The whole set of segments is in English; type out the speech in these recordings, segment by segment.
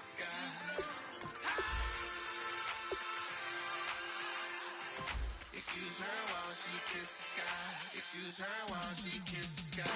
the sky. Excuse her while she kisses the sky. Excuse her while she kisses the sky.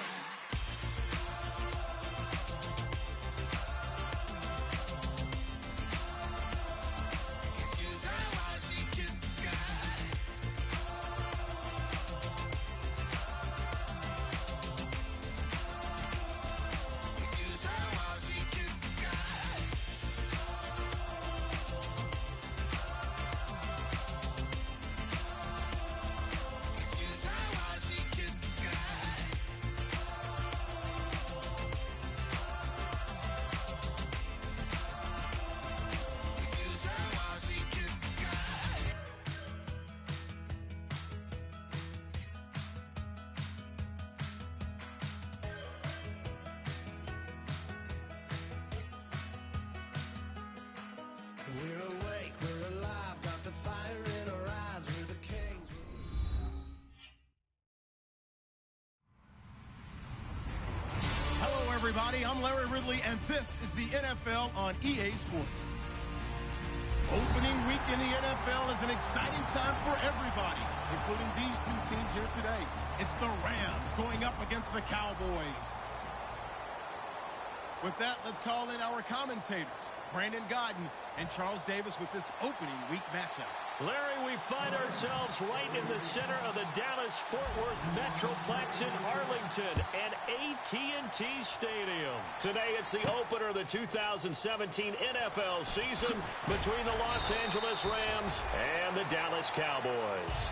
We're awake, we're alive, got the fire in our eyes, we're the kings. Hello, everybody. I'm Larry Ridley, and this is the NFL on EA Sports. Opening week in the NFL is an exciting time for everybody, including these two teams here today. It's the Rams going up against the Cowboys. With that, let's call in our commentators, Brandon Godden and Charles Davis, with this opening week matchup. Larry, we find ourselves right in the center of the Dallas-Fort Worth Metroplex in Arlington and AT&T Stadium. Today, it's the opener of the 2017 NFL season between the Los Angeles Rams and the Dallas Cowboys.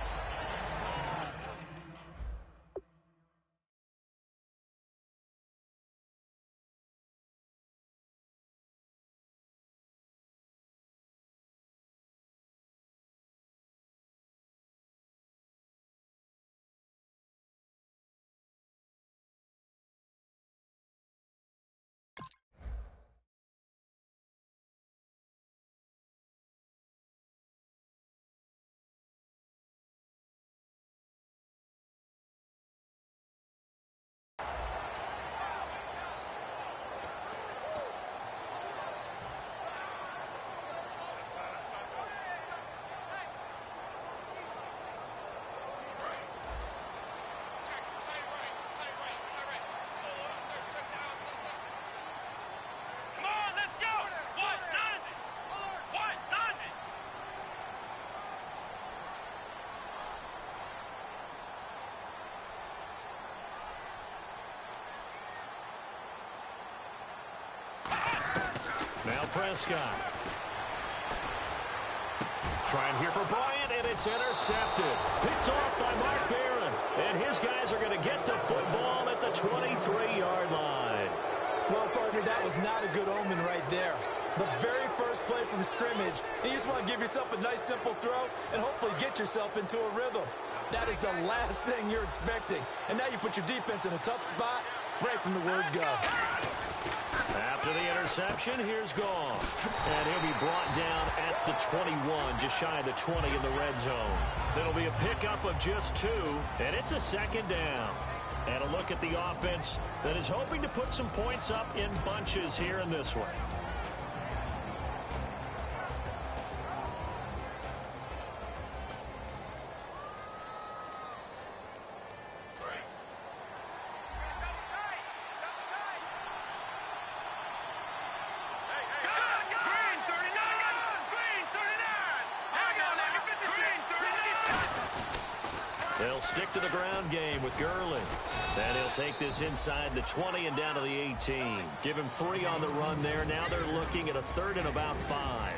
Now Prescott. Trying here for Bryant, and it's intercepted. Picked off by Mark Barron. And his guys are going to get the football at the 23-yard line. Well, partner, that was not a good omen right there. The very first play from scrimmage, you just want to give yourself a nice, simple throw and hopefully get yourself into a rhythm. That is the last thing you're expecting. And now you put your defense in a tough spot right from the word go. After the interception, here's Goff. And he'll be brought down at the 21, just shy of the 20 in the red zone. It'll be a pickup of just 2, and it's a second down. And a look at the offense that is hoping to put some points up in bunches here in this one. They'll stick to the ground game with Gurley. And he'll take this inside the 20 and down to the 18. Give him 3 on the run there. Now they're looking at a 3rd and about 5.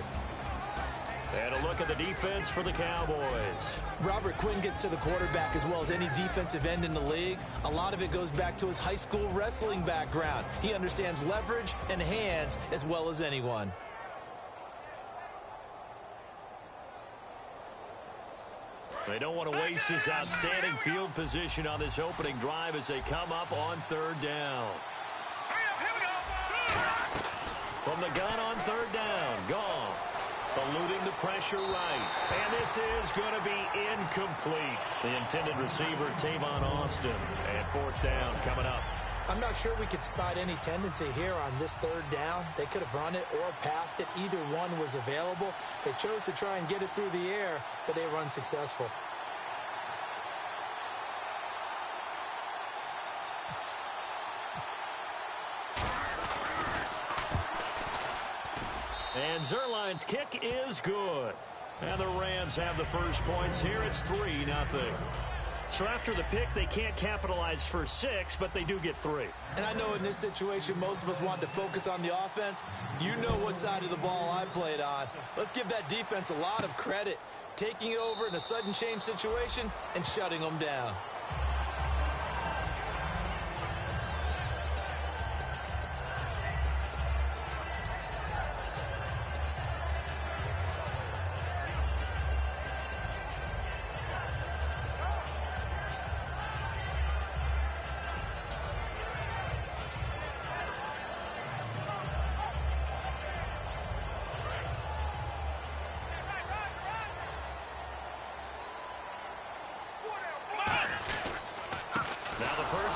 And a look at the defense for the Cowboys. Robert Quinn gets to the quarterback as well as any defensive end in the league. A lot of it goes back to his high school wrestling background. He understands leverage and hands as well as anyone. They don't want to waste this outstanding field position on this opening drive as they come up on 3rd down. From the gun on 3rd down, Goff eluding the pressure right. And this is going to be incomplete. The intended receiver, Tavon Austin. And 4th down coming up. I'm not sure we could spot any tendency here on this third down. They could have run it or passed it. Either one was available. They chose to try and get it through the air, but they were unsuccessful. And Zerline's kick is good. And the Rams have the first points here. It's 3-0. So after the pick, they can't capitalize for 6, but they do get 3. And I know in this situation, most of us want to focus on the offense. You know what side of the ball I played on. Let's give that defense a lot of credit, taking it over in a sudden change situation and shutting them down.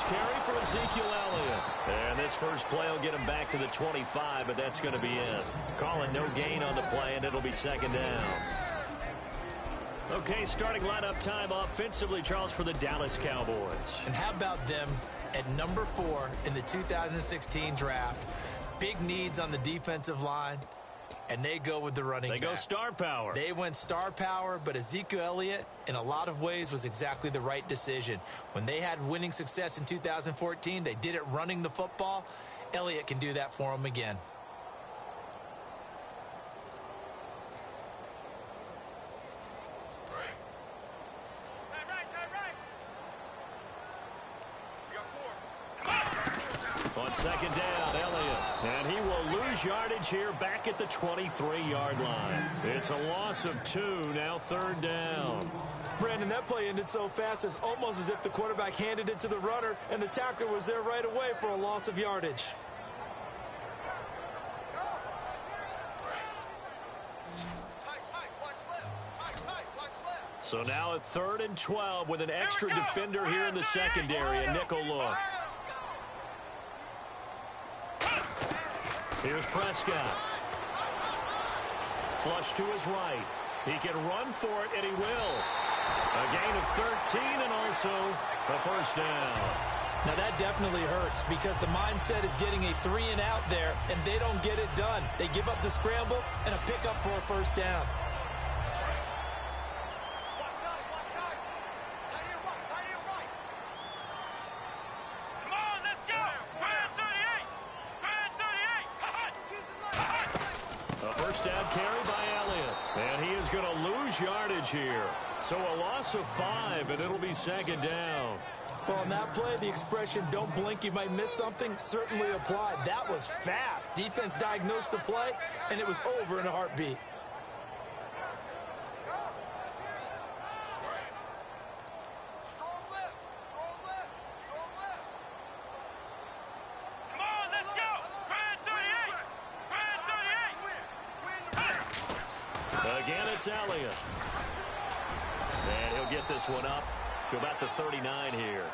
Carry for Ezekiel Elliott. And this first play will get him back to the 25, but that's going to be in. Call it no gain on the play, and it'll be second down. Okay, starting lineup time offensively, Charles, for the Dallas Cowboys. And how about them at number 4 in the 2016 draft? Big needs on the defensive line. And they go with the running back. They go star power. They went star power, but Ezekiel Elliott, in a lot of ways, was exactly the right decision. When they had winning success in 2014, they did it running the football. Elliott can do that for them again. On second down, Elliott. And he will lose yardage here back at the 23-yard line. It's a loss of 2, now third down. Brandon, that play ended so fast, it's almost as if the quarterback handed it to the runner, and the tackler was there right away for a loss of yardage. So now at 3rd and 12 with an extra defender here in the secondary, a nickel look. Here's Prescott. Flush to his right. He can run for it, and he will. A gain of 13 and also a first down. Now that definitely hurts because the mindset is getting a 3 and out there, and they don't get it done. They give up the scramble and a pickup for a first down. Here. So a loss of 5, and it'll be second down. Well, on that play, the expression, don't blink, you might miss something, certainly applied. That was fast. Defense diagnosed the play, and it was over in a heartbeat. Strong left. Come on, let's go. Brand 38. Again, it's Elliott. And he'll get this one up to about the 39 here.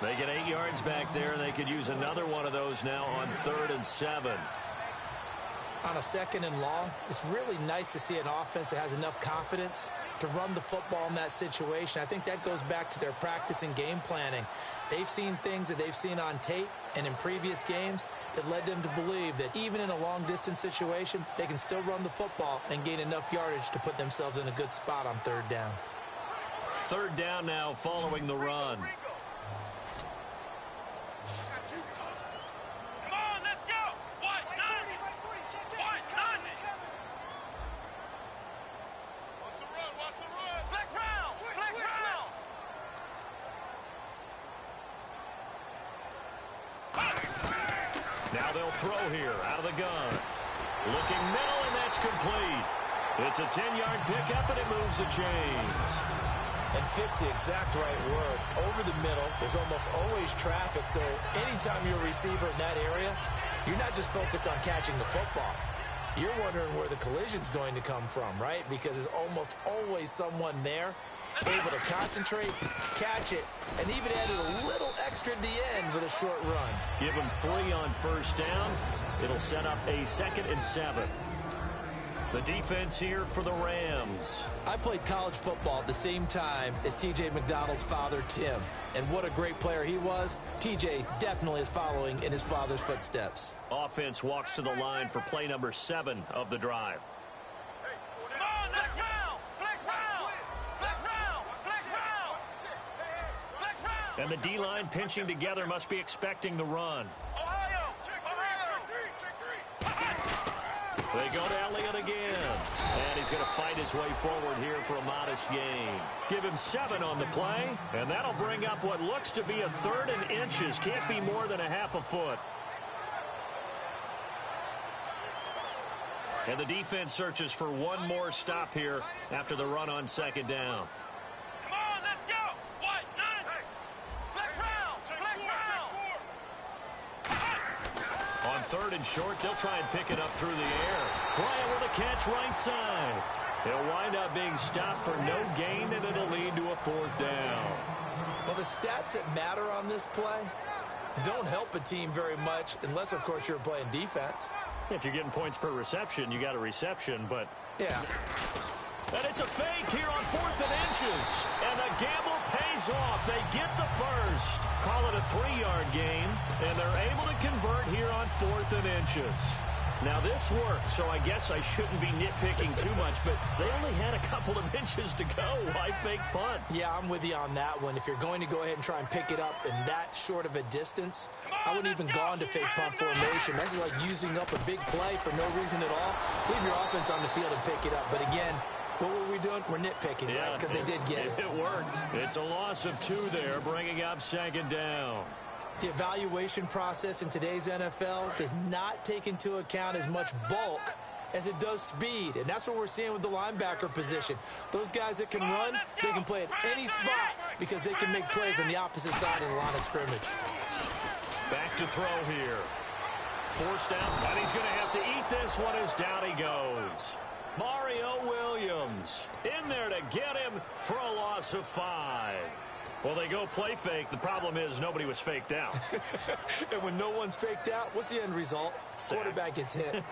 They get 8 yards back there, and they could use another one of those now on 3rd and 7. On a 2nd and long, it's really nice to see an offense that has enough confidence to run the football in that situation. I think that goes back to their practice and game planning. They've seen things that they've seen on tape and in previous games that led them to believe that even in a long-distance situation, they can still run the football and gain enough yardage to put themselves in a good spot on 3rd down. 3rd down now following the run. Come on, let's go. What? None. Watch the run. Flex round. Now they'll throw here out of the gun. Looking middle, and that's complete. It's a 10-yard pickup, and it moves the chains. And fits the exact right word. Over the middle, there's almost always traffic, so anytime you're a receiver in that area, you're not just focused on catching the football. You're wondering where the collision's going to come from, right? Because there's almost always someone there able to concentrate, catch it, and even added a little extra at the end with a short run. Give him 3 on first down. It'll set up a 2nd and 7. The defense here for the Rams. I played college football at the same time as T.J. McDonald's father, Tim. And what a great player he was. T.J. definitely is following in his father's footsteps. Offense walks to the line for play number 7 of the drive. And the D-line pinching together must be expecting the run. They go to Elliott again. And he's going to fight his way forward here for a modest gain. Give him 7 on the play. And that'll bring up what looks to be a 3rd and inches. Can't be more than a half a foot. And the defense searches for one more stop here after the run on 2nd down. On 3rd and short, they'll try and pick it up through the air. Bryant with a catch right side. He'll wind up being stopped for no gain, and it'll lead to a 4th down. Well, the stats that matter on this play don't help a team very much unless, of course, you're playing defense. If you're getting points per reception, you got a reception, but... Yeah. And it's a fake here on 4th and inches. And the gamble pays off. They get the first. Call it a 3-yard gain. And they're able to convert here on 4th and inches. Now, this worked, so I guess I shouldn't be nitpicking too much, but they only had a couple of inches to go. Why fake punt? Yeah, I'm with you on that one. If you're going to go ahead and try and pick it up in that short of a distance, I wouldn't even go into fake punt formation. That's like using up a big play for no reason at all. Leave your offense on the field and pick it up. But again, what were we doing? We're nitpicking, right? Because they did get it. It worked. It's a loss of 2 there, bringing up 2nd down. The evaluation process in today's NFL does not take into account as much bulk as it does speed. And that's what we're seeing with the linebacker position. Those guys that can run, they can play at any spot because they can make plays on the opposite side of the line of scrimmage. Back to throw here. Forced out, and he's going to have to eat this one as down he goes. Mario Williams in there to get him for a loss of 5. Well, they go play fake. The problem is nobody was faked out. And when no one's faked out, what's the end result? Sack. Quarterback gets hit.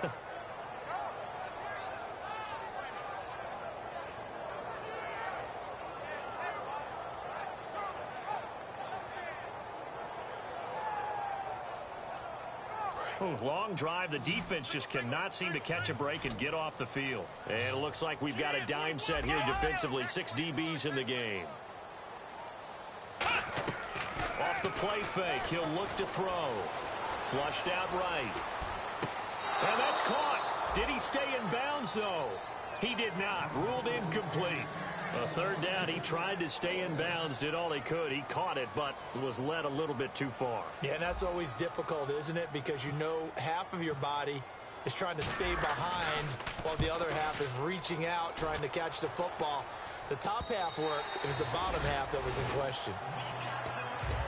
Long drive. The defense just cannot seem to catch a break and get off the field. And it looks like we've got a dime set here defensively. 6 DBs in the game. Off the play fake. He'll look to throw. Flushed out right. And that's caught. Did he stay in bounds, though? He did not. Ruled incomplete. A 3rd down, he tried to stay in bounds, did all he could. He caught it, but was led a little bit too far. Yeah, and that's always difficult, isn't it? Because you know half of your body is trying to stay behind while the other half is reaching out, trying to catch the football. The top half worked. It was the bottom half that was in question.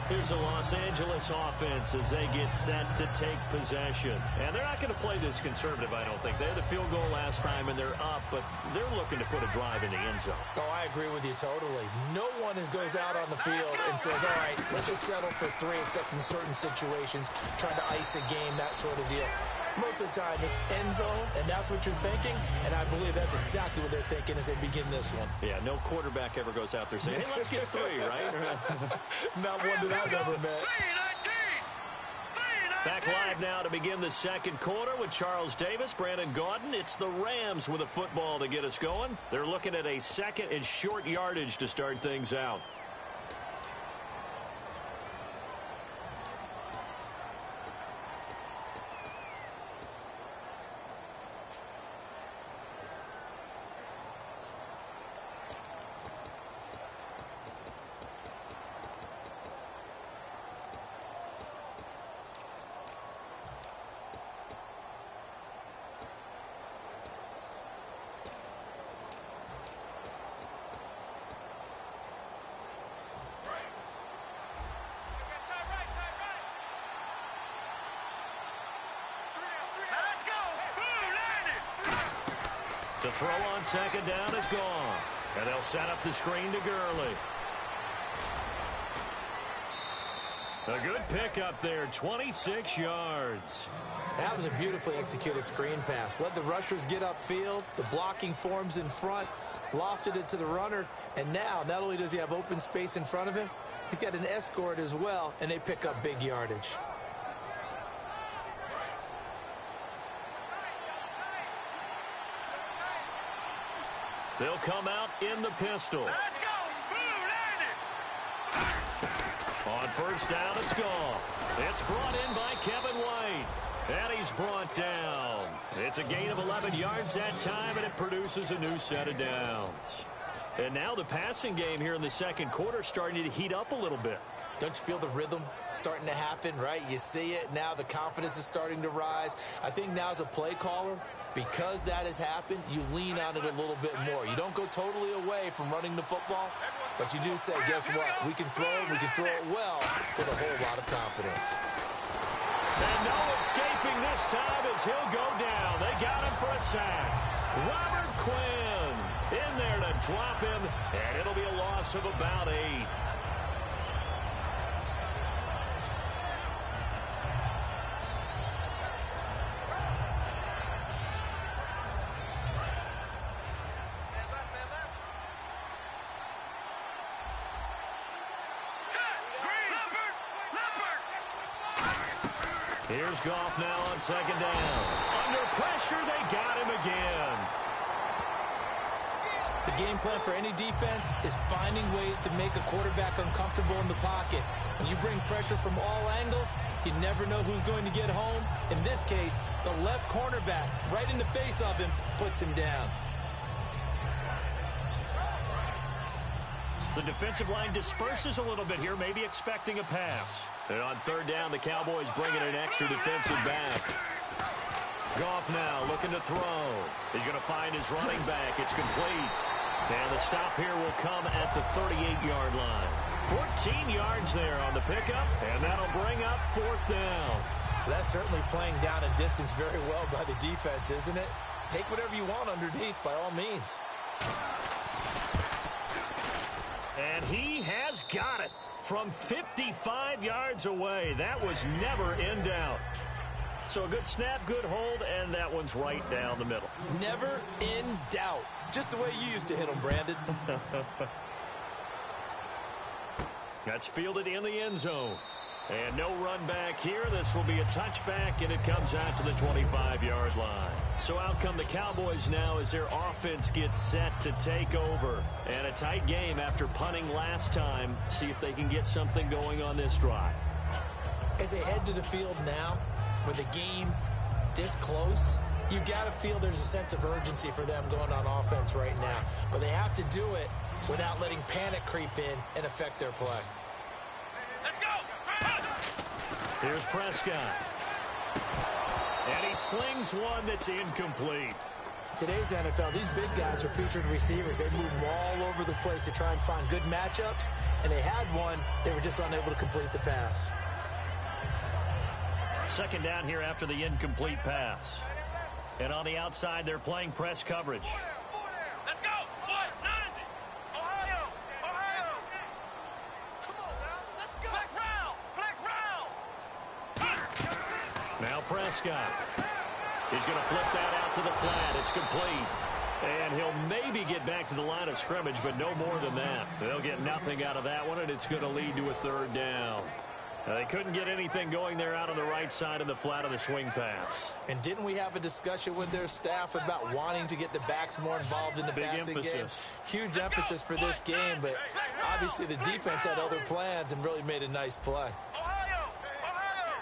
Here's a Los Angeles offense as they get set to take possession. And they're not going to play this conservative, I don't think. They had the field goal last time, and they're up, but they're looking to put a drive in the end zone. Oh, I agree with you totally. No one goes out on the field and says, all right, let's just settle for 3, except in certain situations, trying to ice a game, that sort of deal. Most of the time, it's end zone, and that's what you're thinking, and I believe that's exactly what they're thinking as they begin this one. Yeah, no quarterback ever goes out there saying, hey, let's get 3, right? Not one that I've ever met. Back live now to begin the 2nd quarter with Charles Davis, Brandon Gaudin. It's the Rams with a football to get us going. They're looking at a 2nd and short yardage to start things out. The throw on 2nd down is gone. And they'll set up the screen to Gurley. A good pickup there, 26 yards. That was a beautifully executed screen pass. Let the rushers get upfield. The blocking forms in front. Lofted it to the runner. And now, not only does he have open space in front of him, he's got an escort as well, and they pick up big yardage. They'll come out in the pistol. Let's go. On first down, it's gone. It's brought in by Kevin White. And he's brought down. It's a gain of 11 yards that time, and it produces a new set of downs. And now the passing game here in the second quarter starting to heat up a little bit. Don't you feel the rhythm starting to happen, right? You see it. Now the confidence is starting to rise. I think now as a play caller, because that has happened, you lean on it a little bit more. You don't go totally away from running the football, but you do say, guess what? We can throw it well with a whole lot of confidence. And no escaping this time as he'll go down. They got him for a sack. Robert Quinn in there to drop him, and it'll be a loss of about 8. Here's Goff now on second down. Under pressure, they got him again. The game plan for any defense is finding ways to make a quarterback uncomfortable in the pocket. When you bring pressure from all angles, you never know who's going to get home. In this case, the left cornerback, right in the face of him, puts him down. The defensive line disperses a little bit here, maybe expecting a pass. And on third down, the Cowboys bringing an extra defensive back. Goff now looking to throw. He's going to find his running back. It's complete. And the stop here will come at the 38-yard line. 14 yards there on the pickup, and that'll bring up fourth down. That's certainly playing down a distance very well by the defense, isn't it? Take whatever you want underneath, by all means. And he has got it from 55 yards away. That was never in doubt. So a good snap, good hold, and that one's right down the middle. Never in doubt. Just the way you used to hit them, Brandon. That's fielded in the end zone. And no run back here. This will be a touchback, and it comes out to the 25-yard line. So out come the Cowboys now as their offense gets set to take over. And a tight game after punting last time. See if they can get something going on this drive. As they head to the field now, with the game this close, you've got to feel there's a sense of urgency for them going on offense right now. But they have to do it without letting panic creep in and affect their play. Let's go. Here's Prescott. And he slings one that's incomplete. Today's NFL, these big guys are featured receivers. They move all over the place to try and find good matchups. And they had one. They were just unable to complete the pass. Second down here after the incomplete pass. And on the outside, they're playing press coverage. Let's go. 190. Ohio. Ohio. Come on now. Let's go. Flex round. Now Prescott. He's going to flip that out to the flat. It's complete. And he'll maybe get back to the line of scrimmage, but no more than that. They'll get nothing out of that one, and it's going to lead to a third down. They couldn't get anything going there out on the right side of the flat of the swing pass. And didn't we have a discussion with their staff about wanting to get the backs more involved in the passing game? Huge emphasis for this game, but obviously the defense had other plans and really made a nice play. Ohio. Ohio.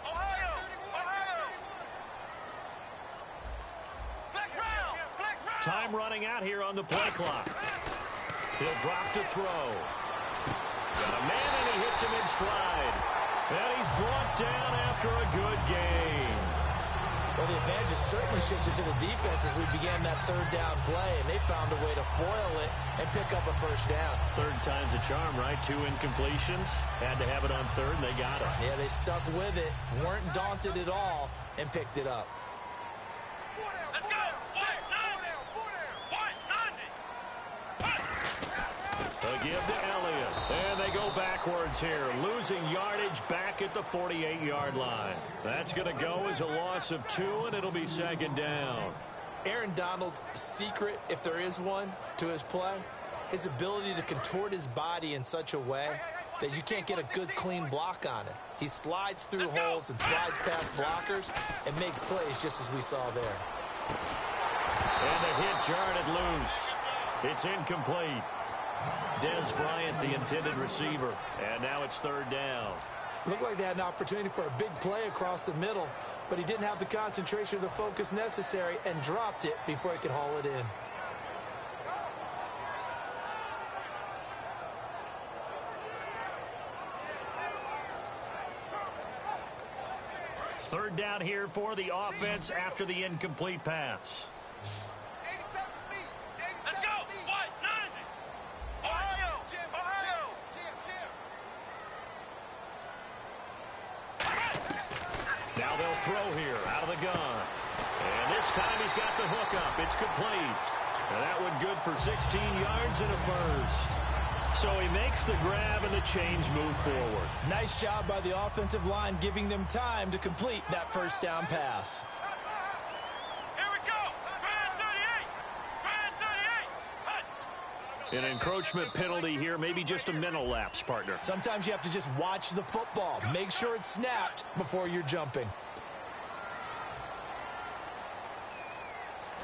Ohio. Ohio. Flex round. Time running out here on the play clock. He'll drop to throw. Got a man, and he hits him in stride. And he's brought down after a good game. Well, the advantage is certainly shifted to the defense as we began that third down play, and they found a way to foil it and pick up a first down. Third time's a charm, right? 2 incompletions. Had to have it on third, and they got it. Yeah, they stuck with it, weren't daunted at all, and picked it up. Let's go. 190. They'll give to Elliott. And they yards here, losing yardage back at the 48-yard line. That's going to go as a loss of 2, and it'll be second down. Aaron Donald's secret, if there is one, to his play, his ability to contort his body in such a way that you can't get a good, clean block on it. He slides through holes and slides past blockers and makes plays just as we saw there. And the hit jarred it loose. It's incomplete. Dez Bryant, the intended receiver. And now it's third down. Looked like they had an opportunity for a big play across the middle, but he didn't have the concentration or the focus necessary and dropped it before he could haul it in. Third down here for the offense after the incomplete pass. 87 feet. Let's go. What? 90. Ohio. Ohio. Now they'll throw here out of the gun. And this time he's got the hook up. It's complete. And that one good for 16 yards and a first. So he makes the grab and the change move forward. Nice job by the offensive line giving them time to complete that first down pass. Here we go. Grand 38. Grand 38. An encroachment penalty here, maybe just a mental lapse, partner. Sometimes you have to just watch the football. Make sure it's snapped before you're jumping.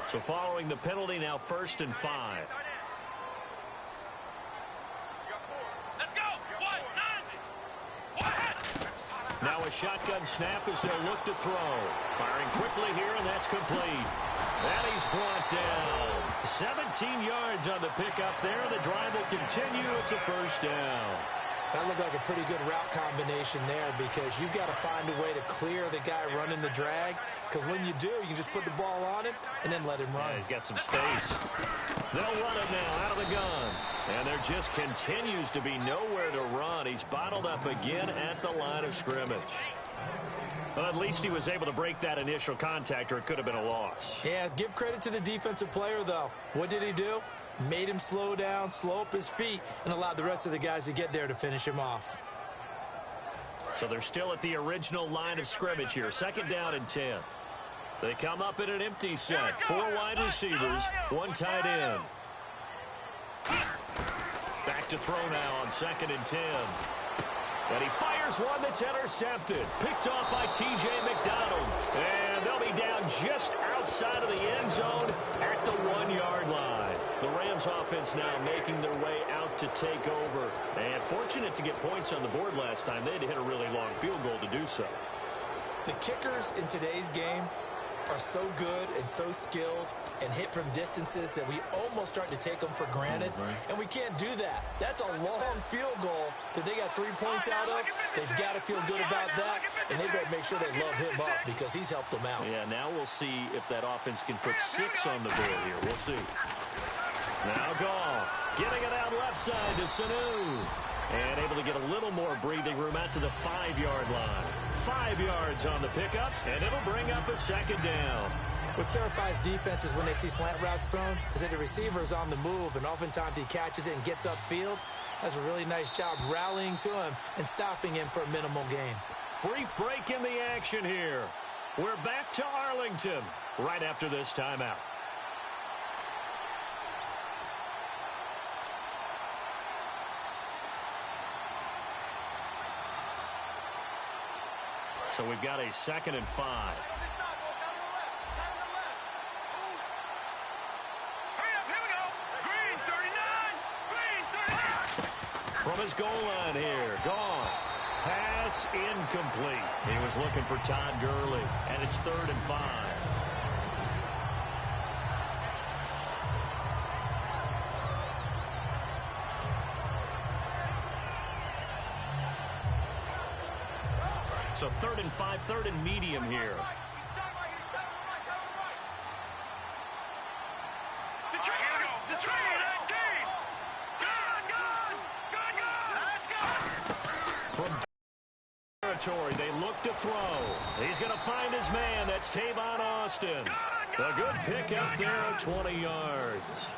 So following the penalty, now 1st and 5. Let's go. What? 90. What? Now a shotgun snap as they'll look to throw. Firing quickly here, and that's complete. And he's brought down. 17 yards on the pickup there. The drive will continue. It's a first down. That looked like a pretty good route combination there because you've got to find a way to clear the guy running the drag, because when you do, you can just put the ball on him and then let him run. Yeah, he's got some space. They'll run it now out of the gun. And there just continues to be nowhere to run. He's bottled up again at the line of scrimmage. Well, at least he was able to break that initial contact, or it could have been a loss. Yeah, give credit to the defensive player, though. What did he do? Made him slow down, slow up his feet, and allowed the rest of the guys to get there to finish him off. So they're still at the original line of scrimmage here. 2nd down and 10. They come up in an empty set. 4 wide receivers, 1 tight end. Back to throw now on 2nd and 10. And he fires one that's intercepted. Picked off by T.J. McDonald. And they'll be down just outside of the end zone at the 1-yard line. The Rams offense now making their way out to take over. And fortunate to get points on the board last time. They had to hit a really long field goal to do so. The kickers in today's game are so good and so skilled and hit from distances that we almost start to take them for granted, and we can't do that. That's a long field goal that they got 3 points out of. They've got to feel good about that, and they better make sure they love him up because he's helped them out. Yeah, now we'll see if that offense can put 6 on the board here. We'll see. Now Goff getting it out left side to Sanu, and able to get a little more breathing room out to the 5-yard line. 5 yards on the pickup, and it'll bring up a 2nd down. What terrifies defenses when they see slant routes thrown is that the receiver is on the move, and oftentimes he catches it and gets upfield. Does a really nice job rallying to him and stopping him for a minimal gain. Brief break in the action here. We're back to Arlington right after this timeout. So we've got a 2nd and 5. From his goal line here, Goff. Pass incomplete. He was looking for Todd Gurley, and it's 3rd and 5. So 3rd and 5, 3rd and medium here. From territory, they look to throw. He's going to find his man. That's Tavon Austin. A good pick up there at 20 yards.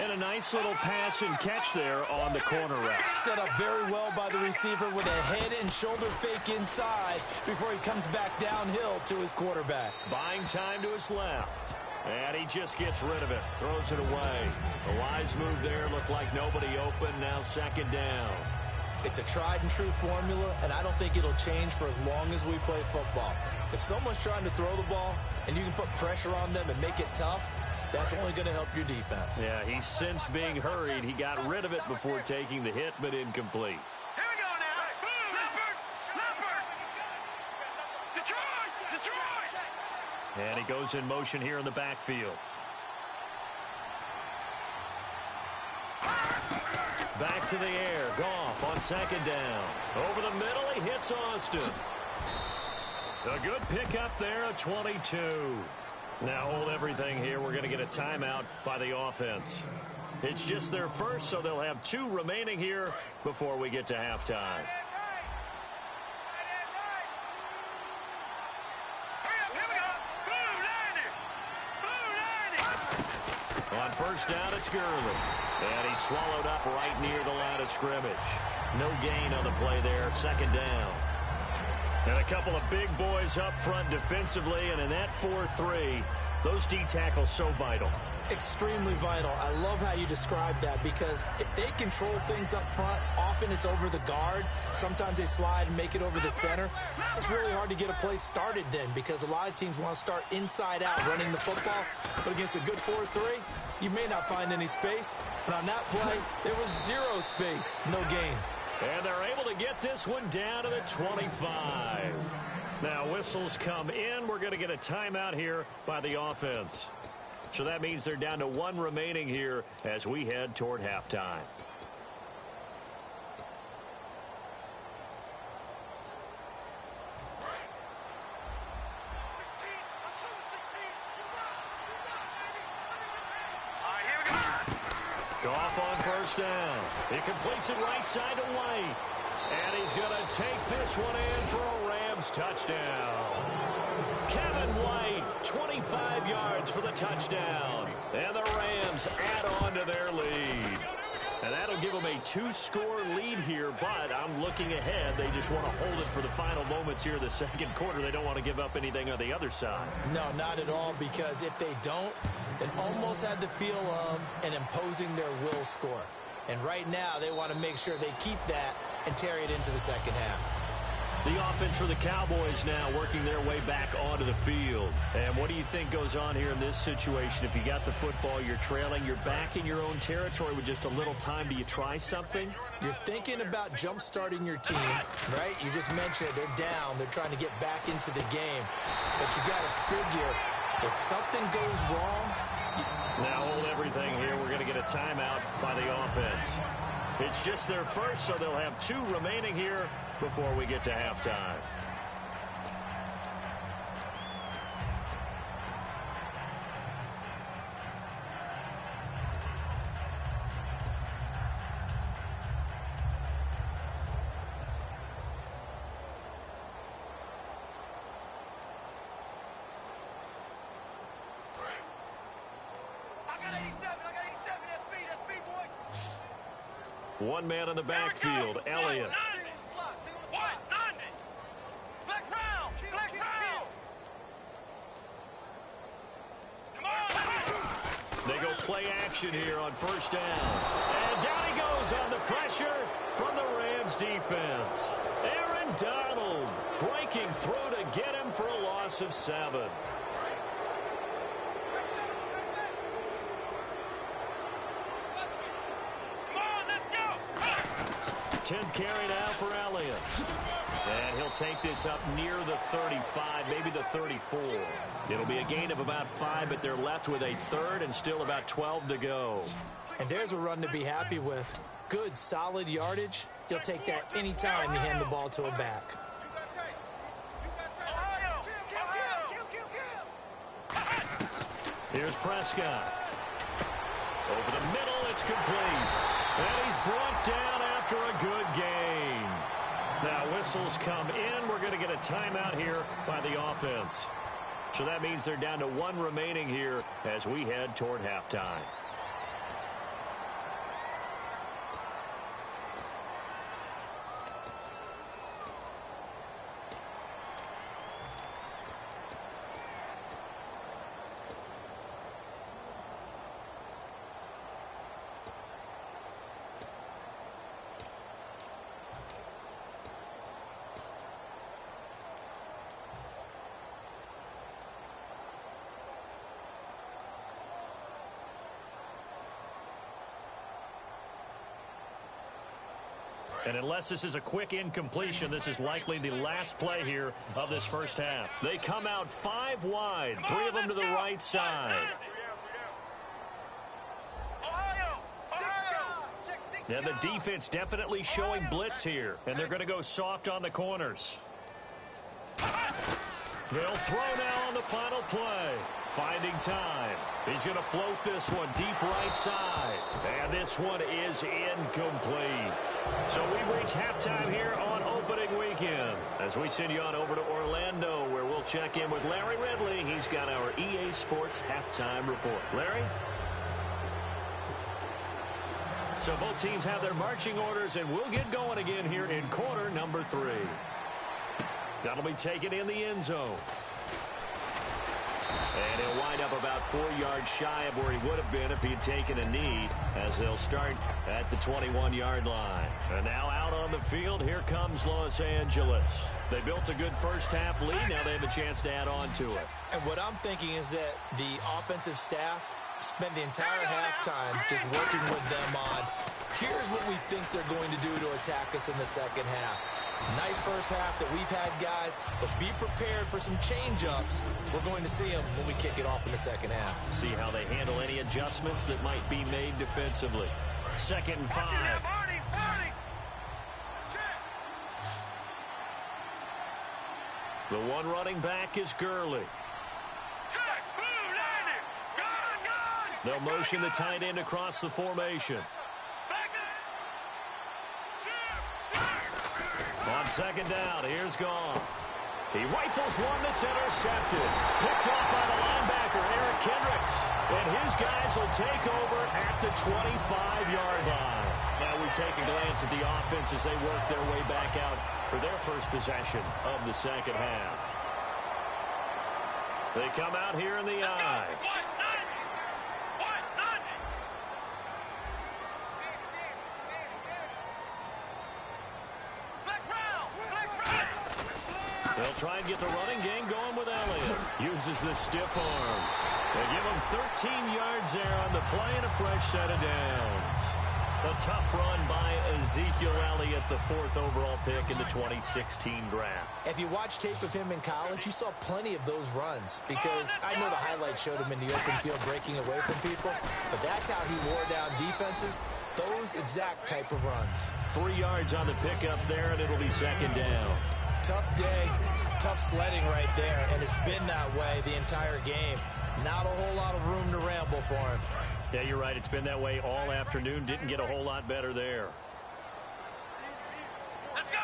And a nice little pass and catch there on the corner route. Set up very well by the receiver with a head and shoulder fake inside before he comes back downhill to his quarterback. Buying time to his left. And he just gets rid of it. Throws it away. The wise move there. Looked like nobody open. Now second down. It's a tried and true formula, and I don't think it'll change for as long as we play football. If someone's trying to throw the ball and you can put pressure on them and make it tough, that's only going to help your defense. Yeah, he's since being hurried. He got rid of it before taking the hit, but incomplete. Here we go now. Leopard. Detroit. And he goes in motion here in the backfield. Back to the air. Goff on second down. Over the middle, he hits Austin. A good pickup there at 22. Now hold everything here. We're going to get a timeout by the offense. It's just their first, so they'll have 2 remaining here before we get to halftime. On first down, it's Gurley. And he's swallowed up right near the line of scrimmage. No gain on the play there. Second down. And a couple of big boys up front defensively. And in that 4-3, those D tackles so vital. Extremely vital. I love how you describe that, because if they control things up front, often it's over the guard. Sometimes they slide and make it over the center. It's really hard to get a play started then, because a lot of teams want to start inside out running the football. But against a good 4-3, you may not find any space. And on that play, there was 0 space, no gain. And they're able to get this one down to the 25. Now whistles come in. We're going to get a timeout here by the offense. So that means they're down to 1 remaining here as we head toward halftime. Goff on first down. He completes it right side to White. And he's going to take this one in for a Rams touchdown. Kevin White, 25 yards for the touchdown. And the Rams add on to their lead. And that'll give them a 2-score lead here, but I'm looking ahead. They just want to hold it for the final moments here in the second quarter. They don't want to give up anything on the other side. No, not at all, because if they don't, it almost had the feel of an imposing their will score. And right now, they want to make sure they keep that and carry it into the second half. The offense for the Cowboys now working their way back onto the field. And what do you think goes on here in this situation? If you got the football, you're trailing, you're back in your own territory with just a little time. Do you try something? You're thinking about jump-starting your team, right? You just mentioned it. They're down. They're trying to get back into the game. But you got to figure, if something goes wrong... Now hold everything here. We're going to get a timeout by the offense. It's just their first, so they'll have 2 remaining here before we get to halftime. One man in the backfield, Elliott. They go play action here on first down. And down he goes on the pressure from the Rams defense. Aaron Donald breaking through to get him for a loss of 7. 10th carry now for Elliott. And he'll take this up near the 35, maybe the 34. It'll be a gain of about 5, but they're left with a third and still about 12 to go. And there's a run to be happy with. Good, solid yardage. You'll take that any time you hand the ball to a back. Here's Prescott. Over the middle, it's complete. And he's brought down after a good gain. Now whistles come in. We're going to get a timeout here by the offense. So that means they're down to 1 remaining here as we head toward halftime. And unless this is a quick incompletion, this is likely the last play here of this first half. They come out 5 wide, 3 of them to the right side. Yeah, the defense definitely showing blitz here, and they're going to go soft on the corners. They'll throw now on the final play. Finding time. He's going to float this one deep right side. And this one is incomplete. So we reach halftime here on opening weekend as we send you on over to Orlando, where we'll check in with Larry Ridley. He's got our EA Sports halftime report. Larry? So both teams have their marching orders, and we'll get going again here in quarter number 3. That'll be taken in the end zone. And he'll wind up about 4 yards shy of where he would have been if he had taken a knee, as they'll start at the 21-yard line. And now out on the field, here comes Los Angeles. They built a good first half lead. Now they have a chance to add on to it. And what I'm thinking is that the offensive staff spent the entire halftime just working with them on, here's what we think they're going to do to attack us in the second half. Nice first half that we've had, guys, but be prepared for some change-ups. We're going to see them when we kick it off in the second half. See how they handle any adjustments that might be made defensively. 2nd and 5. The one running back is Gurley. They'll motion the tight end across the formation. On 2nd down, here's Goff. He rifles one that's intercepted. Picked off by the linebacker, Eric Kendricks. And his guys will take over at the 25-yard line. Now we take a glance at the offense as they work their way back out for their first possession of the second half. They come out here in the eye. They'll try and get the running game going with Elliott. Uses the stiff arm. They give him 13 yards there on the play and a fresh set of downs. A tough run by Ezekiel Elliott, the 4th overall pick in the 2016 draft. If you watch tape of him in college, you saw plenty of those runs, because I know the highlights showed him in the open field breaking away from people, but that's how he wore down defenses, those exact type of runs. 3 yards on the pickup there, and it'll be 2nd down. Tough day, tough sledding right there, and it's been that way the entire game. Not a whole lot of room to ramble for him. Yeah, you're right. It's been that way all afternoon. Didn't get a whole lot better there. Let's go!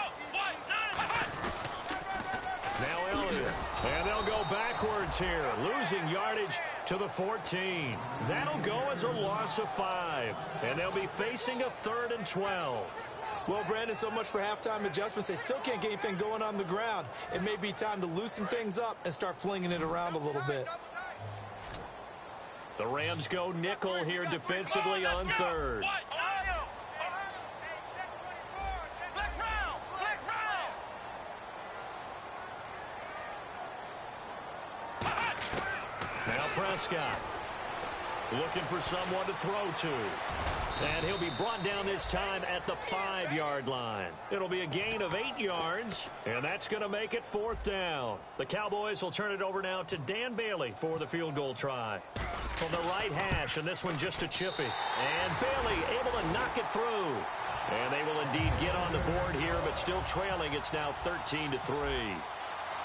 Now Elliott. And they'll go backwards here, losing yardage to the 14. That'll go as a loss of 5. And they'll be facing a 3rd and 12. Well, Brandon, so much for halftime adjustments. They still can't get anything going on the ground. It may be time to loosen things up and start flinging it around a little bit. The Rams go nickel here defensively on 3rd. Now Prescott looking for someone to throw to. And he'll be brought down this time at the 5-yard line. It'll be a gain of 8 yards, and that's going to make it 4th down. The Cowboys will turn it over now to Dan Bailey for the field goal try. From the right hash, and this one just a chippy. And Bailey able to knock it through. And they will indeed get on the board here, but still trailing. It's now 13-3.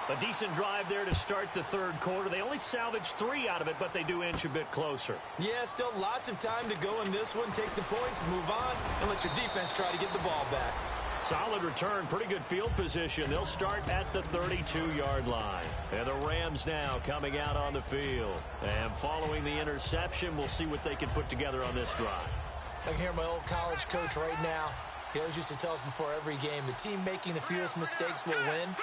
A decent drive there to start the 3rd quarter. They only salvaged 3 out of it, but they do inch a bit closer. Yeah, still lots of time to go in this one. Take the points, move on, and let your defense try to get the ball back. Solid return, pretty good field position. They'll start at the 32-yard line. And the Rams now coming out on the field. And following the interception, we'll see what they can put together on this drive. I can hear my old college coach right now. He always used to tell us before every game, the team making the fewest mistakes will win.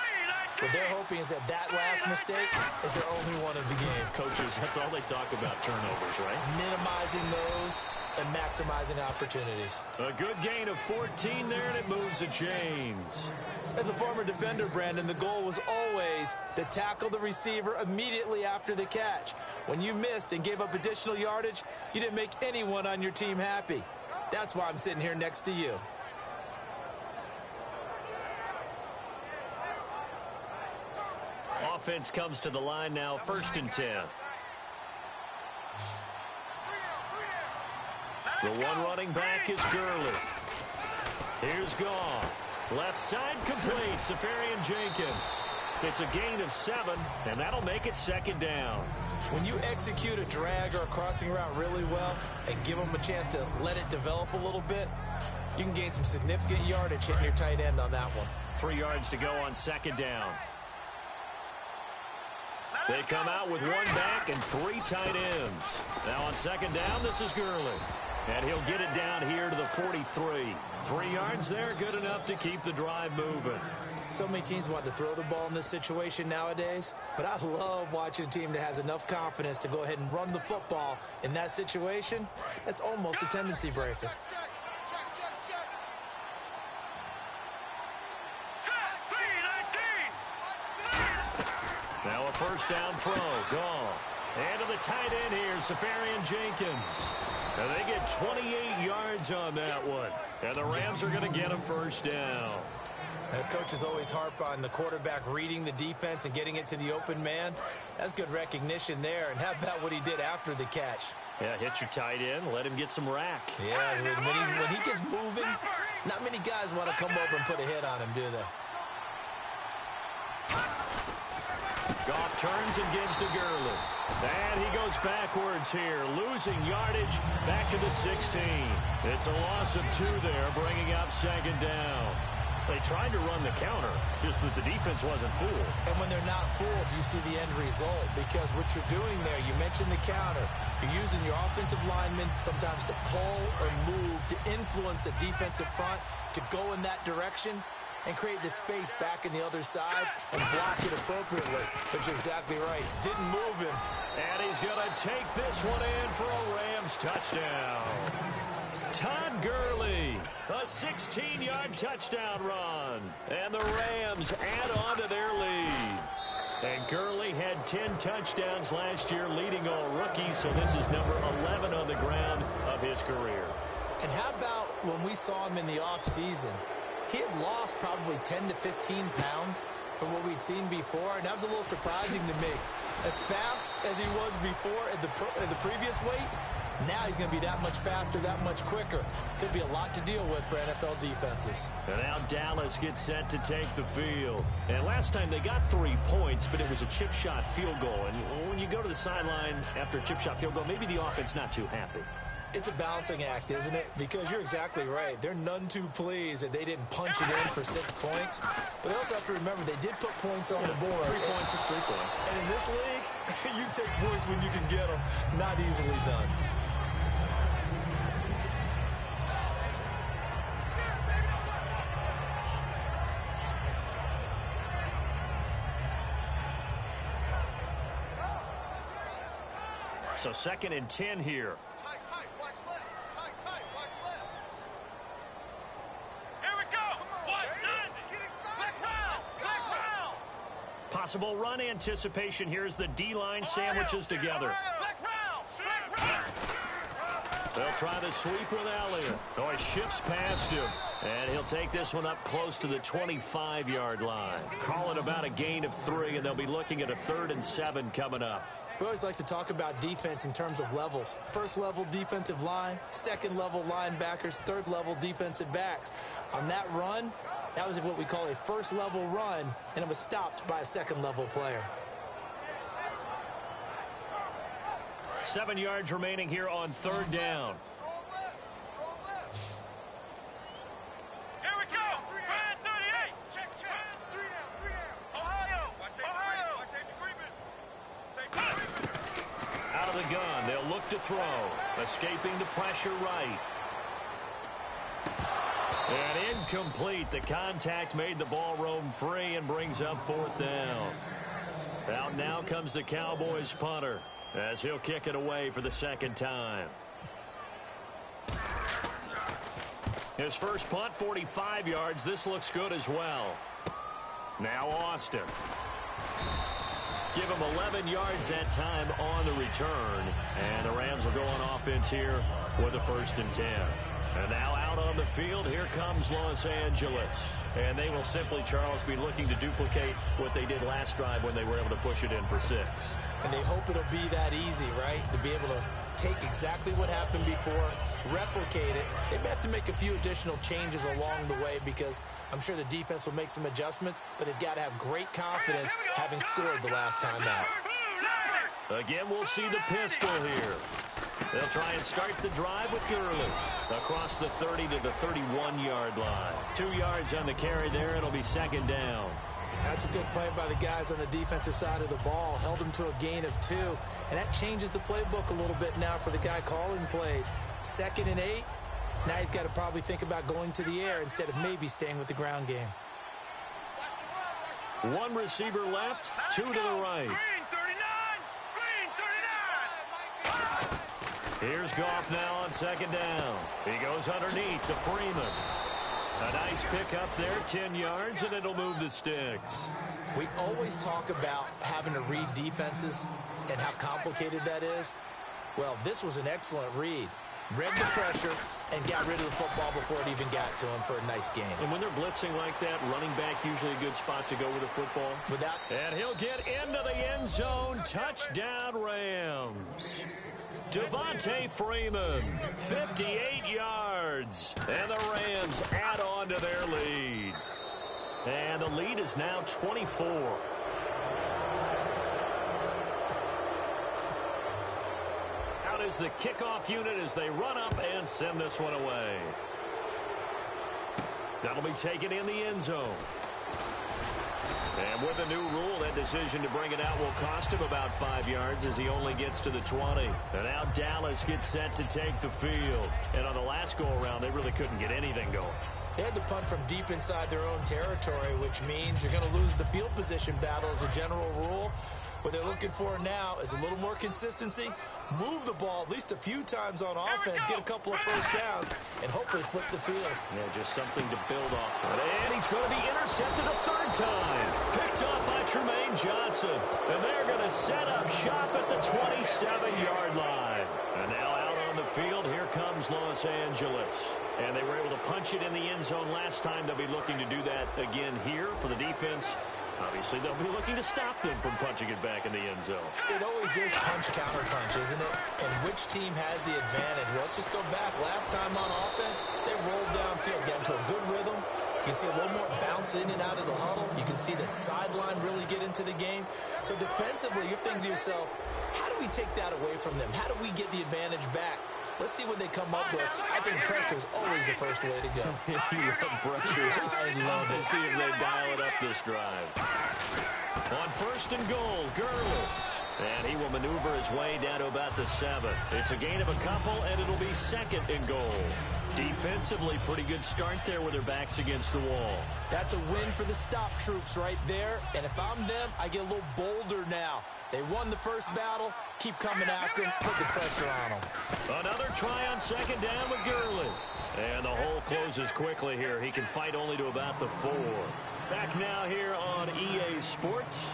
What they're hoping is that last mistake is their only one of the game. Coaches, that's all they talk about, turnovers, right? Minimizing those and maximizing opportunities. A good gain of 14 there, and it moves the chains. As a former defender, Brandon, the goal was always to tackle the receiver immediately after the catch. When you missed and gave up additional yardage, you didn't make anyone on your team happy. That's why I'm sitting here next to you. offense comes to the line now, 1st and 10. The one running back is Gurley. Here's Goff. Left side complete. Safarian Jenkins. It's a gain of 7, and that'll make it 2nd down. When you execute a drag or a crossing route really well and give them a chance to let it develop a little bit, you can gain some significant yardage hitting your tight end on that one. 3 yards to go on 2nd down. They come out with 1 back and 3 tight ends. Now on 2nd down, this is Gurley. And he'll get it down here to the 43. 3 yards there, good enough to keep the drive moving. So many teams want to throw the ball in this situation nowadays, but I love watching a team that has enough confidence to go ahead and run the football in that situation. That's almost a tendency breaker. Now a 1st down throw. Goff. And to the tight end here, Safarian Jenkins. And they get 28 yards on that one. And the Rams are going to get a 1st down. And coaches always harp on the quarterback reading the defense and getting it to the open man. That's good recognition there. And how about what he did after the catch? Yeah, hit your tight end, let him get some rack. Yeah, when he gets moving, not many guys want to come over and put a hit on him, do they? Goff turns and gives to Gurley. And he goes backwards here, losing yardage back to the 16. It's a loss of 2 there, bringing up 2nd down. They tried to run the counter, just that the defense wasn't fooled. And when they're not fooled, you see the end result. Because what you're doing there, you mentioned the counter. You're using your offensive linemen sometimes to pull or move, to influence the defensive front, to go in that direction and create the space back in the other side and block it appropriately. But you're exactly right. Didn't move him. And he's going to take this one in for a Rams touchdown. Todd Gurley, a 16-yard touchdown run. And the Rams add on to their lead. And Gurley had 10 touchdowns last year, leading all rookies, so this is number 11 on the ground of his career. And how about when we saw him in the offseason? He had lost probably 10 to 15 pounds from what we'd seen before, and that was a little surprising to me. As fast as he was before at the previous weight, now he's going to be that much faster, that much quicker. He'll be a lot to deal with for NFL defenses. And now Dallas gets set to take the field. And last time they got 3 points, but it was a chip shot field goal. And when you go to the sideline after a chip shot field goal, maybe the offense not too happy. It's a balancing act, isn't it? Because you're exactly right. They're none too pleased that they didn't punch it in for 6 points. But they also have to remember they did put points on the board. 3 points is 3 points. And in this league, you take points when you can get them. Not easily done. So 2nd and 10 here. Tight, watch left. Tight, watch left. Here we go. 190. Left round. Possible run anticipation here as the D-line sandwiches together. Left round. They'll try the sweep with Elliott. Oh, he shifts past him. And he'll take this one up close to the 25-yard line. Calling about a gain of 3, and they'll be looking at a 3rd and 7 coming up. We always like to talk about defense in terms of levels. 1st level defensive line, 2nd level linebackers, 3rd level defensive backs. On that run, that was what we call a 1st level run, and it was stopped by a 2nd level player. 7 yards remaining here on 3rd down. Here we go. 38. Check. 3 down. Ohio. Watch safety creeping. Out of the gun, they'll look to throw. Escaping the pressure right. And incomplete. The contact made the ball roam free and brings up 4th down. Out now comes the Cowboys punter as he'll kick it away for the 2nd time. His first punt, 45 yards. This looks good as well. Now Austin. Give him 11 yards that time on the return. And the Rams will go on offense here with a 1st and 10. And now out on the field, here comes Los Angeles. And they will simply, Charles, be looking to duplicate what they did last drive when they were able to push it in for 6. And they hope it'll be that easy, right? To be able to take exactly what happened before, replicate it. They may have to make a few additional changes along the way because I'm sure the defense will make some adjustments, but they've got to have great confidence having scored the last time out. Again, we'll see the pistol here. They'll try and start the drive with Gurley. Across the 30 to the 31-yard line. 2 yards on the carry there. It'll be 2nd down. That's a good play by the guys on the defensive side of the ball. Held them to a gain of 2. And that changes the playbook a little bit now for the guy calling plays. 2nd and 8. Now he's got to probably think about going to the air instead of maybe staying with the ground game. 1 receiver left, 2 to the right. Green 39. Green 39. Here's Goff now on 2nd down. He goes underneath to Freeman. A nice pick up there, 10 yards, and it'll move the sticks. We always talk about having to read defenses and how complicated that is. Well, this was an excellent read. Read the pressure and got rid of the football before it even got to him for a nice gain. And when they're blitzing like that, running back usually a good spot to go with the football. And he'll get into the end zone. Touchdown, Rams. Devontae Freeman, 58 yards. And the Rams add on to their lead. And the lead is now 24. Out is the kickoff unit as they run up and send this one away. That'll be taken in the end zone. And with a new rule, that decision to bring it out will cost him about 5 yards as he only gets to the 20. And now Dallas gets set to take the field. And on the last go-around, they really couldn't get anything going. They had to punt from deep inside their own territory, which means you're going to lose the field position battle as a general rule. What they're looking for now is a little more consistency, move the ball at least a few times on offense, get a couple of first downs, and hopefully flip the field. Yeah, just something to build off. And he's going to be intercepted a 3rd time. Picked off by Tremaine Johnson. And they're going to set up shop at the 27-yard line. And now out on the field, here comes Los Angeles. And they were able to punch it in the end zone last time. They'll be looking to do that again here for the defense. Obviously, they'll be looking to stop them from punching it back in the end zone. It always is punch-counter-punch, isn't it? And which team has the advantage? Well, let's just go back. Last time on offense, they rolled downfield, got into a good rhythm. You can see a little more bounce in and out of the huddle. You can see the sideline really get into the game. So defensively, you're thinking to yourself, how do we take that away from them? How do we get the advantage back? Let's see what they come up with. I think pressure is always the first way to go. You love pressure. I love it. Let's see if they dial it up this drive. On 1st and goal, Gurley. And he will maneuver his way down to about the 7. It's a gain of a couple, and it'll be 2nd and goal. Defensively, pretty good start there with their backs against the wall. That's a win for the stop troops right there. And if I'm them, I get a little bolder now. They won the first battle. Keep coming after them. Put the pressure on them. Another try on 2nd down with Gurley. And the hole closes quickly here. He can fight only to about the 4. Back now here on EA Sports.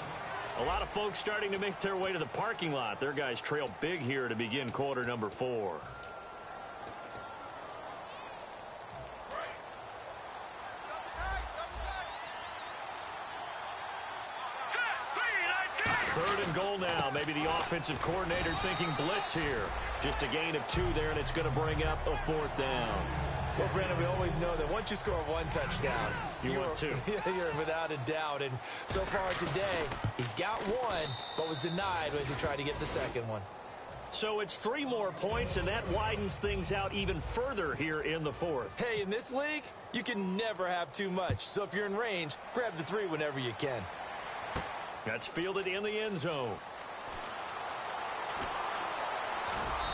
A lot of folks starting to make their way to the parking lot. Their guys trail big here to begin quarter number 4. Third and goal now. Maybe the offensive coordinator thinking blitz here. Just a gain of 2 there, and it's going to bring up a 4th down. Well, Brandon, we always know that once you score 1 touchdown, you want 2. You're without a doubt. And so far today, he's got 1, but was denied as he tried to get the 2nd one. So it's 3 more points, and that widens things out even further here in the 4th. Hey, in this league, you can never have too much. So if you're in range, grab the 3 whenever you can. That's fielded in the end zone.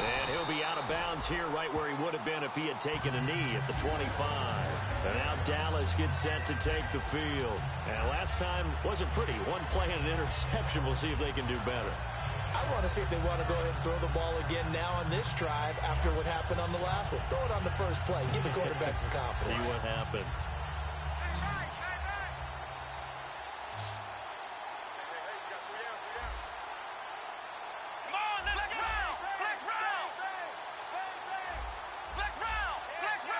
And he'll be out of bounds here right where he would have been if he had taken a knee at the 25. And now Dallas gets set to take the field. And last time wasn't pretty. 1 play and an interception. We'll see if they can do better. I want to see if they want to go ahead and throw the ball again now on this drive after what happened on the last one. Throw it on the first play. Give the quarterback some confidence. See what happens. Flex route! Flex route!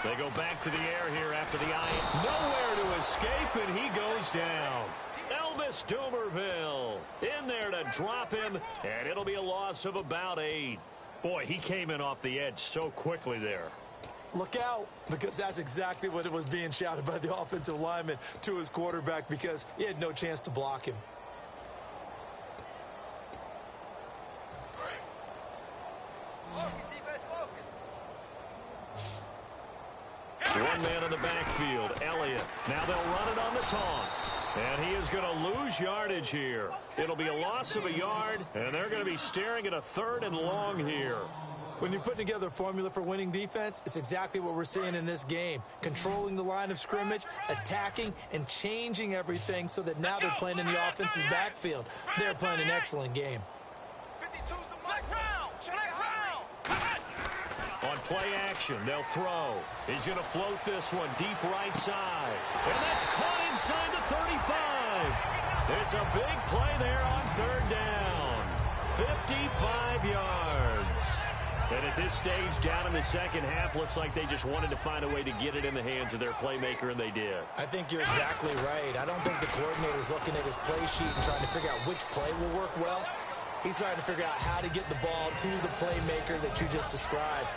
They go back to the air here after the eye. Nowhere to escape, and he goes down. Elvis Dumerville in there to drop him, and it'll be a loss of about 8. Boy, he came in off the edge so quickly there. Look out, because that's exactly what it was being shouted by the offensive lineman to his quarterback, because he had no chance to block him. One man in the backfield, Elliott. Now they'll run it on the toss. And he is going to lose yardage here. It'll be a loss of a yard, and they're going to be staring at a 3rd and long here. When you put together a formula for winning defense, it's exactly what we're seeing in this game. Controlling the line of scrimmage, attacking, and changing everything so that now they're playing in the offense's backfield. They're playing an excellent game. On play action, they'll throw. He's going to float this one deep right side. And that's caught inside the 35. It's a big play there on 3rd down. 55 yards. And at this stage, down in the second half, looks like they just wanted to find a way to get it in the hands of their playmaker, and they did. I think you're exactly right. I don't think the coordinator's looking at his play sheet and trying to figure out which play will work well. He's trying to figure out how to get the ball to the playmaker that you just described.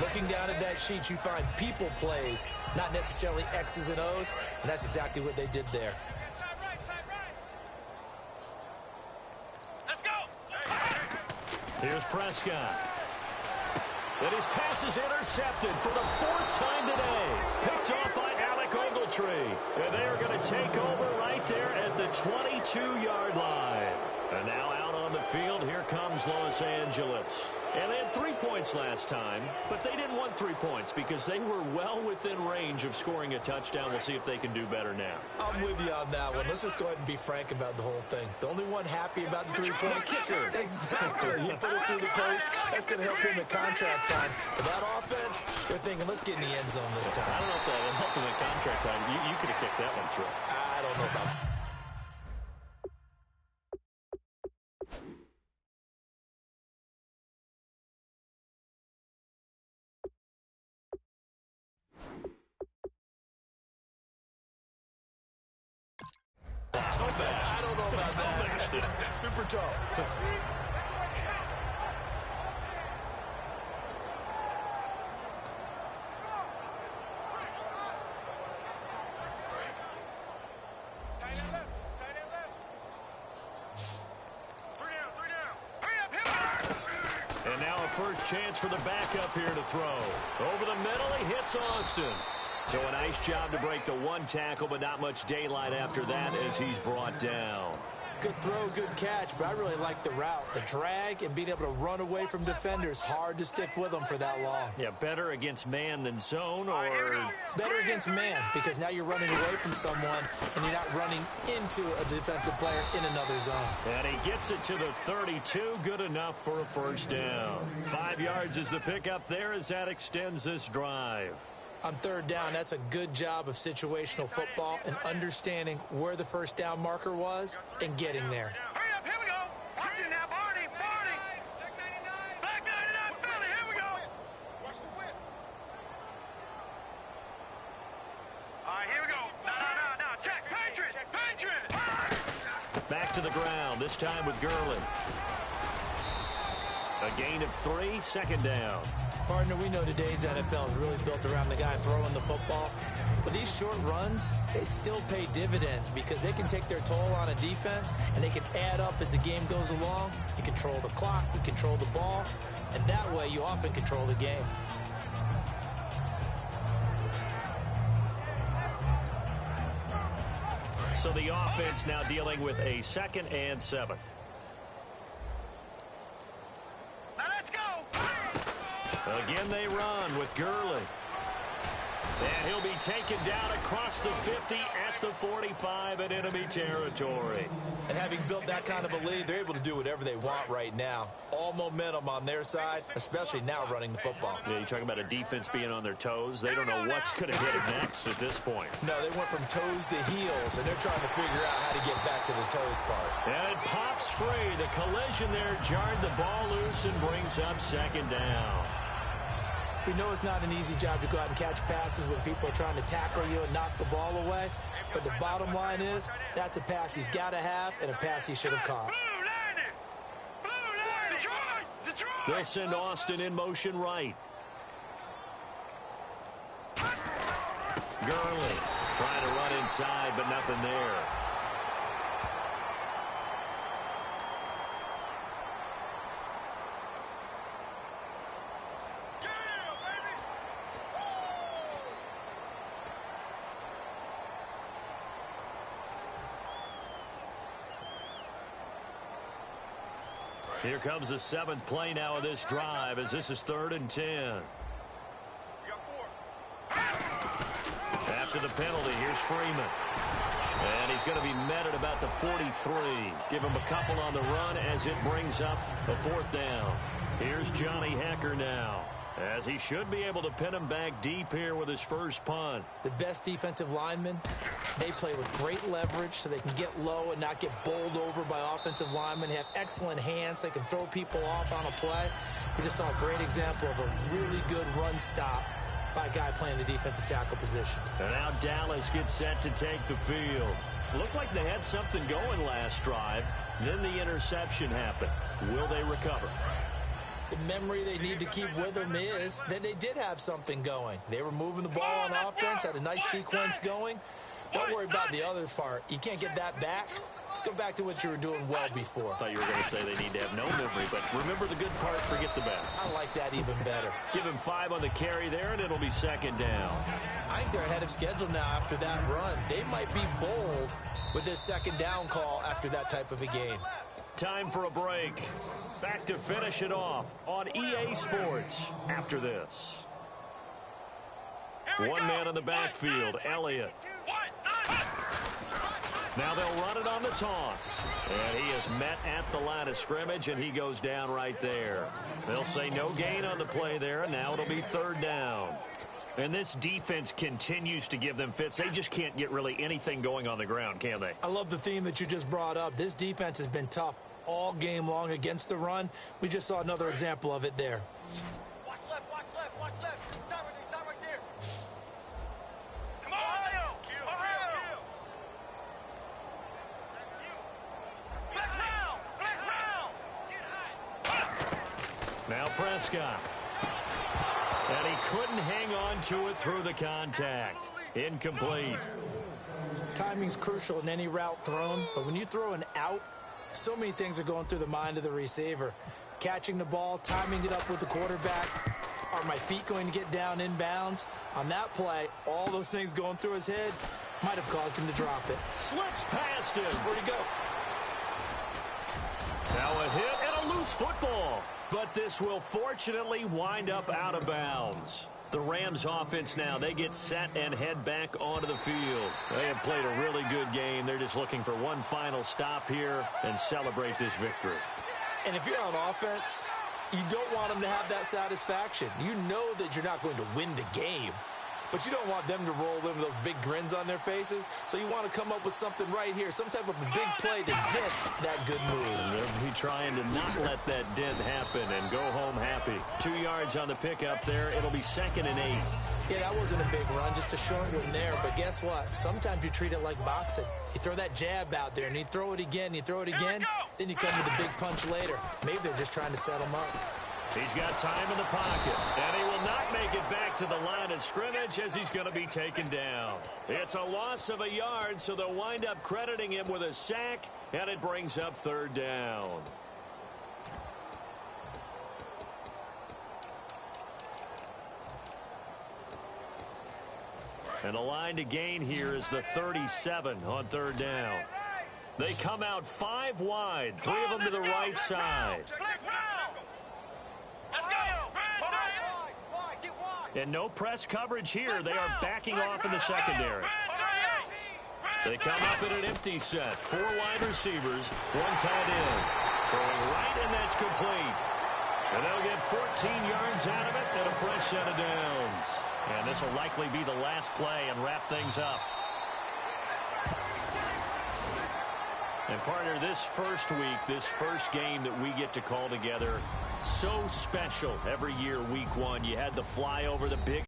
Looking down at that sheet, you find people plays, not necessarily X's and O's, and that's exactly what they did there. Let's go. Here's Prescott. And his pass is intercepted for the 4th time today. Picked off by Alec Ogletree. And they are going to take over right there at the 22-yard line. And now out on the field, here comes Los Angeles. And they had 3 points last time, but they didn't want 3 points because they were well within range of scoring a touchdown. We'll see if they can do better now. I'm with you on that one. Let's just go ahead and be frank about the whole thing. The only one happy about the 3-point kicker. Exactly. He put it through the post. That's going to help him at contract time. But that offense, they're thinking, let's get in the end zone this time. I don't know if that will help him at contract time. You could have kicked that one through. I don't know about that. I don't know about that. Super tough. And now a first chance for the backup here to throw. Over the middle, he hits Austin. So a nice job to break the 1 tackle, but not much daylight after that as he's brought down. Good throw, good catch, but I really like the route. The drag and being able to run away from defenders. Hard to stick with them for that long. Yeah, better against man than zone, or better against man, because now you're running away from someone and you're not running into a defensive player in another zone. And he gets it to the 32. Good enough for a first down. 5 yards is the pickup there as that extends this drive. On 3rd down, that's a good job of situational football and understanding where the first down marker was and getting there. Hurry up, here we go. Watch it now, Barney. Check 99. Black 99, Philly, here we go. Watch the whip. All right, here we go. Now, check. Patriot. Back to the ground, this time with Gurley. A gain of 3, 2nd down. Partner, we know today's NFL is really built around the guy throwing the football. But these short runs, they still pay dividends because they can take their toll on a defense and they can add up as the game goes along. You control the clock, you control the ball, and that way you often control the game. So the offense now dealing with a 2nd and 7. Again, they run with Gurley. And he'll be taken down across the 50 at the 45 in enemy territory. And having built that kind of a lead, they're able to do whatever they want right now. All momentum on their side, especially now running the football. Yeah, you're talking about a defense being on their toes. They don't know what's going to hit it next at this point. No, they went from toes to heels, and they're trying to figure out how to get back to the toes part. And it pops free. The collision there jarred the ball loose and brings up 2nd down. We know it's not an easy job to go out and catch passes when people are trying to tackle you and knock the ball away. But the bottom line is, that's a pass he's got to have and a pass he should have caught. They'll send Austin in motion right. Gurley trying to run inside, but nothing there. Here comes the 7th play now of this drive as this is 3rd and 10. After the penalty, here's Freeman. And he's going to be met at about the 43. Give him a couple on the run as it brings up a 4th down. Here's Johnny Hecker now, as he should be able to pin him back deep here with his first punt. The best defensive linemen, they play with great leverage so they can get low and not get bowled over by offensive linemen. They have excellent hands. They can throw people off on a play. We just saw a great example of a really good run stop by a guy playing the defensive tackle position. And now Dallas gets set to take the field. Looked like they had something going last drive. Then the interception happened. Will they recover? The memory they need to keep with them is that they did have something going. They were moving the ball on offense, had a nice sequence going. Don't worry about the other part. You can't get that back. Let's go back to what you were doing well before. I thought you were going to say they need to have no memory, but remember the good part, forget the bad. I like that even better. Give him 5 on the carry there, and it'll be 2nd down. I think they're ahead of schedule now after that run. They might be bold with this 2nd down call after that type of a game. Time for a break. Back to finish it off on EA Sports after this. One man in the backfield, Elliott. Now they'll run it on the toss. And he is met at the line of scrimmage, and he goes down right there. They'll say no gain on the play there, and now it'll be 3rd down. And this defense continues to give them fits. They just can't get really anything going on the ground, can they? I love the theme that you just brought up. This defense has been tough all game long against the run. We just saw another example of it there. Watch left, watch left, watch left. Stop right there. Come on, Leo. Flex round. Now Prescott. And he couldn't hang on to it through the contact. Incomplete. Timing's crucial in any route thrown, but when you throw an out, so many things are going through the mind of the receiver. Catching the ball, timing it up with the quarterback. Are my feet going to get down inbounds? On that play, all those things going through his head might have caused him to drop it. Slips past him. Where'd he go? Now a hit and a loose football. But this will fortunately wind up out of bounds. The Rams offense now, they get set and head back onto the field. They have played a really good game. They're just looking for one final stop here and celebrate this victory. And if you're on offense, you don't want them to have that satisfaction. You know that you're not going to win the game, but you don't want them to roll in with those big grins on their faces. So you want to come up with something right here, some type of a big play to dent that good move. And they'll be trying to not let that dent happen and go home happy. 2 yards on the pickup there. It'll be 2nd and 8. Yeah, that wasn't a big run, just a short one there. But guess what? Sometimes you treat it like boxing. You throw that jab out there, and you throw it again, you throw it again, then you come with a big punch later. Maybe they're just trying to set them up. He's got time in the pocket, and he will not make it back to the line of scrimmage as he's going to be taken down. It's a loss of a yard, so they'll wind up crediting him with a sack, and it brings up 3rd down. And the line to gain here is the 37 on 3rd down. They come out 5 wide, 3 of them to the right side. And no press coverage here. They are backing off in the secondary. They come up in an empty set. 4 wide receivers, 1 tight end. Throwing right, and that's complete. And they'll get 14 yards out of it and a fresh set of downs. And this will likely be the last play and wrap things up. And partner, this first week, this first game that we get to call together, So special every year, week one. You had the flyover, the big